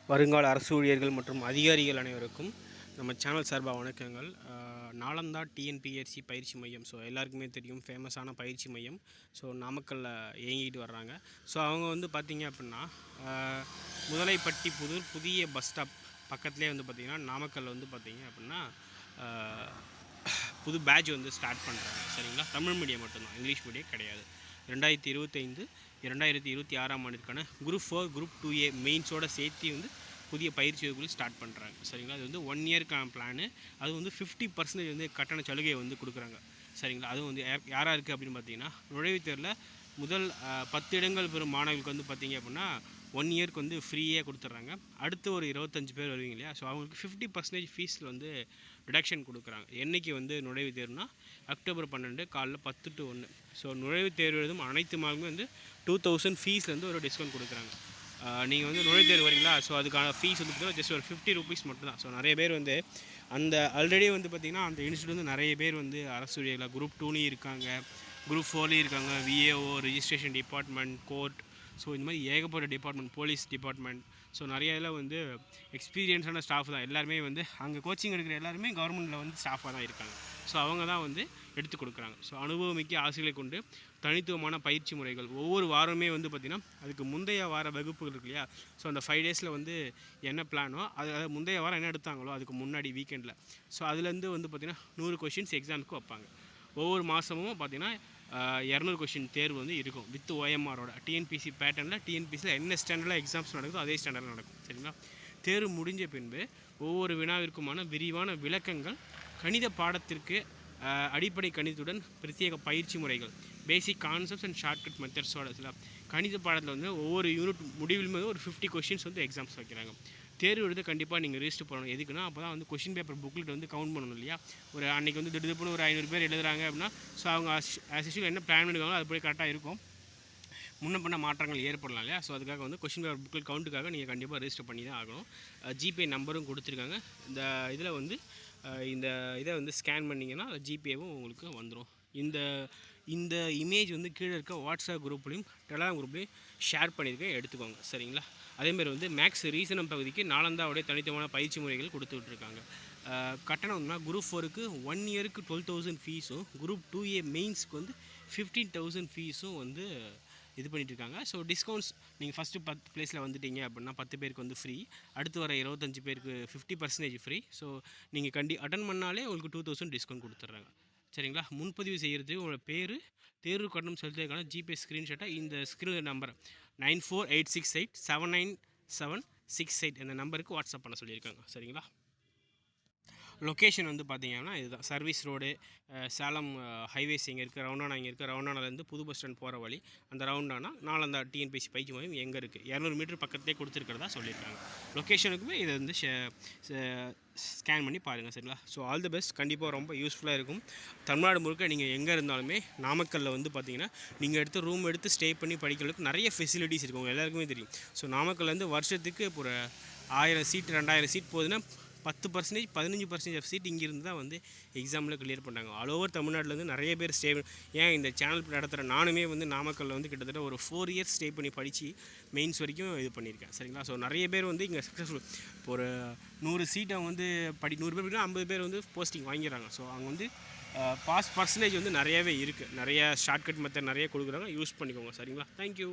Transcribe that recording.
வருங்கால அரசு ஊழியர்கள் மற்றும் அதிகாரிகள் அனைவருக்கும் நம்ம சேனல் சார்பாக வணக்கங்கள். நாலந்தா டிஎன்பிஎஸ்சி பயிற்சி மையம், ஸோ எல்லாருக்குமே தெரியும், ஃபேமஸான பயிற்சி மையம். ஸோ நாமக்கல்லில் இயங்கிட்டு வர்றாங்க. ஸோ அவங்க வந்து பார்த்திங்க அப்படின்னா முதலைப்பட்டி புதிய பஸ் ஸ்டாப் பக்கத்துலேயே வந்து பார்த்திங்கன்னா நாமக்கல்லில் வந்து பார்த்திங்க அப்படின்னா புது பேட்ச் வந்து ஸ்டார்ட் பண்ணுறாங்க. சரிங்களா? தமிழ் மீடியம் மட்டும்தான், இங்கிலீஷ் மீடியம் கிடையாது. 2025 2026 ஆண்டிற்கான குரூப் 4 குரூப் 2A மெயின்ஸோடு சேர்த்து வந்து புதிய பயிற்சி வகுப்புகள் ஸ்டார்ட் பண்ணுறாங்க. சரிங்களா? அது வந்து 1 இயர்க்கான பிளானு. அது வந்து 50% வந்து கட்டண சலுகையை வந்து கொடுக்குறாங்க. சரிங்களா? அதுவும் வந்து யாராக இருக்குது அப்படின்னு பார்த்தீங்கன்னா, நுழைவுத் தேர்வில் முதல் 10 இடங்கள் பெறும் மாணவர்களுக்கு வந்து பார்த்திங்க அப்படின்னா 1 இயர்க்கு வந்து ஃப்ரீயாக கொடுத்துட்றாங்க. அடுத்து ஒரு 25 பேர் வருவீங்க இல்லையா? ஸோ அவங்களுக்கு 50% ஃபீஸில் வந்து ரிடக்ஷன் கொடுக்குறாங்க. என்றைக்கு வந்து நுழைவுத் தேர்வுனா அக்டோபர் 12 காலைல 10 to 1. ஸோ நுழைவுத் தேர்வு எழுதும் அனைத்து மார்க்குமே வந்து 2000 ஃபீஸ்லேருந்து ஒரு டிஸ்கவுண்ட் கொடுக்குறாங்க. நீங்கள் வந்து நுழைவுத் தேர்வு வரீங்களா? ஸோ அதுக்கான ஃபீஸ் வந்து பார்த்தீங்கன்னா ஜஸ்ட் ஒரு 50 ரூபீஸ் மட்டும்தான். ஸோ நிறைய பேர் வந்து அந்த ஆல்ரெடி வந்து பார்த்திங்கன்னா அந்த இன்ஸ்டியூட் வந்து நிறைய பேர் வந்து அரசு ஊழியர்களாக குரூப் 2லேயும் இருக்காங்க, குரூப் 4லேயும் இருக்காங்க, VAO, registration department, court, so இந்த மாதிரி ஏகப்பட்ட டிபார்ட்மெண்ட், போலீஸ் டிபார்ட்மெண்ட், ஸோ நிறைய இதில் வந்து எக்ஸ்பீரியன்ஸான ஸ்டாஃப் தான் எல்லாருமே. வந்து அங்கே கோச்சிங் எடுக்கிற எல்லாருமே கவர்மெண்ட்டில் வந்து ஸ்டாஃபாக தான் இருக்காங்க. ஸோ அவங்க தான் வந்து எடுத்து கொடுக்குறாங்க. ஸோ அனுபவமிக்க ஆசிரியர்களை கொண்டு தனித்துவமான பயிற்சி முறைகள் ஒவ்வொரு வாரமே வந்து பார்த்திங்கன்னா அதுக்கு முந்தைய வார வகுப்புகள் இருக்கு இல்லையா? ஸோ அந்த 5 டேஸில் வந்து என்ன பிளானோ அது முந்தைய வாரம் என்ன எடுத்தாங்களோ அதுக்கு முன்னாடி வீக்கெண்டில், ஸோ அதுலேருந்து வந்து பார்த்திங்கன்னா 100 கொஷின்ஸ் எக்ஸாமுக்கு வைப்பாங்க. ஒவ்வொரு மாதமும் பார்த்திங்கன்னா 200 கொஷின் தேர்வு வந்து இருக்கும் வித் ஓஎம்ஆரோட. டிஎன்பிசி பேட்டர்னில் டிஎன்பிசியில் என்ன ஸ்டாண்டர்டில் எக்ஸாம்ஸ் நடக்குதோ அதே ஸ்டாண்டர்டில் நடக்கும். சரிங்களா? தேர்வு முடிஞ்ச பின்பு ஒவ்வொரு வினாவிற்குமான விரிவான விளக்கங்கள், கணித பாடத்திற்கு அடிப்படை கணிதத்துடன் பிரத்யேக பயிற்சி முறைகள், பேசிக் கான்செப்ட்ஸ் அண்ட் ஷார்ட்கட் மெத்தட்ஸோட சில கணித பாடத்தில் வந்து ஒவ்வொரு யூனிட் முடிவிலுமே ஒரு 50 கொஷின்ஸ் வந்து எக்ஸாம்ஸ் வைக்கிறாங்க. தேர்வு எழுத கண்டிப்பாக நீங்கள் ரிஜிஸ்டர் பண்ணணும். எதுக்குன்னா அப்போ தான் வந்து கொஷின் பேப்பர் புக்லெட் வந்து கவுண்ட் பண்ணணும் இல்லையா? ஒரு அன்றைக்கி வந்து திடுப்புன்னு ஒரு 500 பேர் எழுதுறாங்க அப்படின்னா, ஸோ அவங்க ஆஸ் யூஷுவல் என்ன பிளான் பண்ணிருக்காங்களோ அது போய் கரெக்டாக இருக்கும். முன்ன பண்ண மாற்றங்கள் ஏற்படலாம் இல்லையா? ஸோ அதுக்காக வந்து கொஷின் பேப்பர் புக்கில் கவுண்ட்டுக்காக நீங்கள் கண்டிப்பாக ரெஜிஸ்டர் பண்ணி தான் ஆகணும். ஜிபே நம்பரும் கொடுத்துருக்காங்க. இந்த இதில் வந்து இந்த இதை வந்து ஸ்கேன் பண்ணிங்கன்னா ஜிபேவும் உங்களுக்கு வந்துடும். இந்த இந்த இமேஜ் வந்து கீழே இருக்க வாட்ஸ்அப் குரூப்லேயும் டெலகிராம் குரூப்லேயும் ஷேர் பண்ணியிருக்கேன், எடுத்துக்கோங்க. சரிங்களா? அதேமாதிரி வந்து மேக்ஸ் ரீசனம் பகுதிக்கு நாலந்தாவுடைய தனித்துவமான பயிற்சி முறைகள் கொடுத்து விட்ருக்காங்க. கட்டணம்னா குரூப் 4க்கு 1 இயருக்கு 12,000 ஃபீஸும், குரூப் 2A மெயின்ஸ்க்கு வந்து 15,000 ஃபீஸும் வந்து இது பண்ணிட்டுருக்காங்க. ஸோ டிஸ்கவுண்ட்ஸ் நீங்கள் ஃபஸ்ட்டு 10 ப்ளேஸில் வந்துட்டீங்க அப்படின்னா 10 பேருக்கு வந்து ஃப்ரீ, அடுத்து வர 25 பேருக்கு 50% ஃப்ரீ. ஸோ நீங்கள் அட்டன் பண்ணாலே உங்களுக்கு 2000 டிஸ்கவுண்ட் கொடுத்துட்றாங்க. சரிங்களா? முன்பதிவு செய்கிறதுக்கு உங்களோட பேர், தேர்வு கட்டணம் செலுத்துவதற்கான ஜிபே ஸ்க்ரீன்ஷாட்டை இந்த ஸ்க்ரீன் நம்பர் 9486879768 இந்த நம்பருக்கு வாட்ஸ்அப் பண்ண சொல்லியிருக்காங்க. சரிங்களா? லொக்கேஷன் வந்து பார்த்திங்கன்னா இதுதான், சர்வீஸ் ரோடு, சேலம் ஹைவேஸ் இங்கே இருக்குது, ரவுண்டானா இங்கே இருக்குது, ரவுண்டானாலேருந்து புது பஸ் ஸ்டாண்ட் போகிற வழி, அந்த ரவுண்டானா நாலந்தா டிஎன்பிசி பயிற்சி மையம் எங்கே இருக்குது 200 மீட்டர் பக்கத்துலேயே கொடுத்துருக்கிறதா சொல்லியிருக்காங்க. லொக்கேஷனுக்குமே இதை வந்து ஸ்கேன் பண்ணி பாருங்கள். சரிங்களா? So all the best. கண்டிப்பாக ரொம்ப யூஸ்ஃபுல்லாக இருக்கும். தமிழ்நாடு முழுக்க நீங்கள் எங்கே இருந்தாலுமே நாமக்கல்லில் வந்து பார்த்திங்கன்னா நீங்கள் ரூம் எடுத்து ஸ்டே பண்ணி படிக்கிறதுக்கு நிறைய ஃபெசிலிட்டிஸ் இருக்குது, உங்களுக்கு எல்லாருக்குமே தெரியும். ஸோ நாமக்கல்லேருந்து வருஷத்துக்கு இப்போ ஒரு 1000 சீட் 2000 சீட் போகுதுன்னா 10% 15% சீட் இங்கேருந்து தான் வந்து எக்ஸாமில் கிளியர் பண்ணாங்க. ஆல் ஓவர் தமிழ்நாட்டிலேருந்து நிறைய பேர் ஏன் இந்த சேனல் நடத்துகிற நானுமே வந்து நாமக்கல்லில் வந்து கிட்டத்தட்ட ஒரு 4 இயர்ஸ் ஸ்டே பண்ணி படித்து மெயின்ஸ் வரைக்கும் இது பண்ணியிருக்கேன். சரிங்களா? ஸோ நிறைய பேர் வந்து இங்கே சக்ஸஸ்ஃபுல். இப்போ ஒரு 100 சீட் அவங்க வந்து 100 பேர் படிக்கலாம், 50 பேர் வந்து போஸ்டிங் வாங்கிடுறாங்க. ஸோ அவங்க வந்து பாஸ் பர்சன்டேஜ் வந்து நிறையவே இருக்குது. நிறைய ஷார்ட்கட் மெத்தட் நிறைய கொடுக்குறாங்க, யூஸ் பண்ணிக்கோங்க. சரிங்களா? தேங்க்யூ.